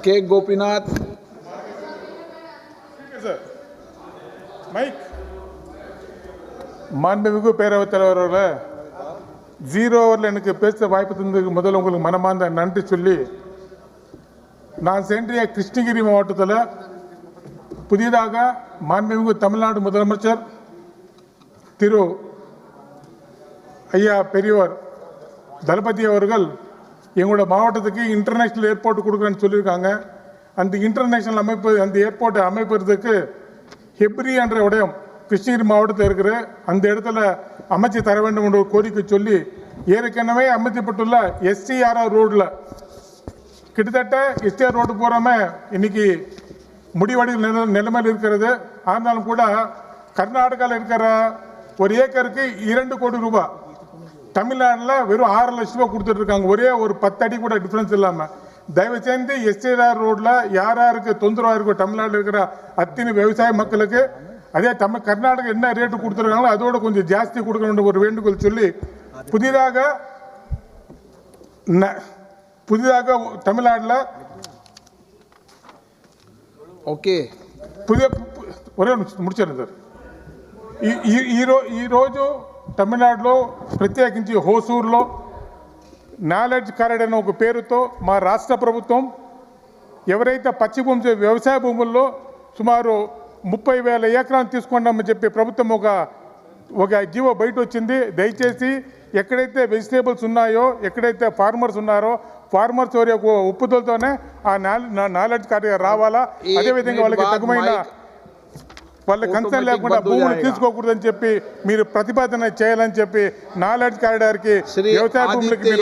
के गोपीनाथ மைக் மாண்புமிகு பேரவைத் தலைவர் அவர்களே, 0 ஓவரில் எனக்கு பேச வாய்ப்பு தந்ததுக்கு முதல்ல உங்களுக்கு மனமார்ந்த நன்றி சொல்லி, நான் சென்ற கிருஷ்ணகிரி மாவட்டத்தில் புதிதாக மாண்புமிகு தமிழ்நாடு முதலமைச்சர் திரு ஐயா பெரியவர் தளபதி அவர்கள் எங்களோட மாவட்டத்துக்கு இன்டர்நேஷ்னல் ஏர்போர்ட் கொடுக்குறேன்னு சொல்லியிருக்காங்க. அந்த இன்டர்நேஷ்னல் அமைப்பு, அந்த ஏர்போர்ட்டை அமைப்பதற்கு ஹெப்ரி என்ற இடம் கிருஷ்ணகிரி மாவட்டத்தில் இருக்கிற அந்த இடத்துல அமைச்சு தர வேண்டும் என்ற ஒரு கோரிக்கை சொல்லி, ஏற்கனவே அமைக்கப்பட்டுள்ள எஸ்டிஆர்ஆர் ரோடில் கிட்டத்தட்ட எஸ்டிஆர் ரோடு போகாம இன்னைக்கு முடிவடை நிலைமையில் இருக்கிறது. ஆனாலும் கூட கர்நாடகாவில் இருக்கிற ஒரு ஏக்கருக்கு 2 கோடி ரூபாய், தமிழ்நாட்டில் வெறும் 6 லட்சம் ரூபாய் கொடுத்துட்டு இருக்காங்க. ஒரே ஒரு 10 அடி கூட டிஃபரன்ஸ் இல்லாமல். தயவு செய்து எஸ்டிஆர் ரோட்ல யாருக்கு தொந்தரவாக இருக்கோ தமிழ்நாட்டில் இருக்கிற அத்தனை விவசாய மக்களுக்கு, அதே கர்நாடகா என்ன ரேட்டு கொடுத்துருக்காங்களோ அதோட கொஞ்சம் ஜாஸ்தி கொடுக்கணும் ஒரு வேண்டுகோள் சொல்லி, புதிதாக தமிழ்நாட்டில் ఓకే పుదియ ఒరే ముడిచారు సార్. ఈరోజు తమిళనాడులో ప్రత్యేకించి హోసూరులో నాలెడ్జ్ కారిడార్ అనే ఒక పేరుతో మా రాష్ట్ర ప్రభుత్వం ఎవరైతే పచ్చి భూమి వ్యవసాయ భూముల్లో సుమారు 30,000 ఎకరాలు తీసుకున్నామని చెప్పి ప్రభుత్వం ఒక జీవో బయట వచ్చింది. దయచేసి ఎక్కడైతే వెజిటేబుల్స్ ఉన్నాయో, ఎక్కడైతే ఫార్మర్స్ ఉన్నారో, ఫార్మర్స్ వారి యొక్క ఒప్పుదలతోనే ఆ నాలెడ్జ్ కారిడార్ రావాలా. అదేవిధంగా వాళ్ళకి తగిన వాళ్ళ కన్సర్న్ లేకుండా భూములు తీసుకోకూడదని చెప్పి మీరు ప్రతిపాదన చేయాలని చెప్పి నాలెడ్జ్ కారిడార్కి వ్యవసాయ భూములకి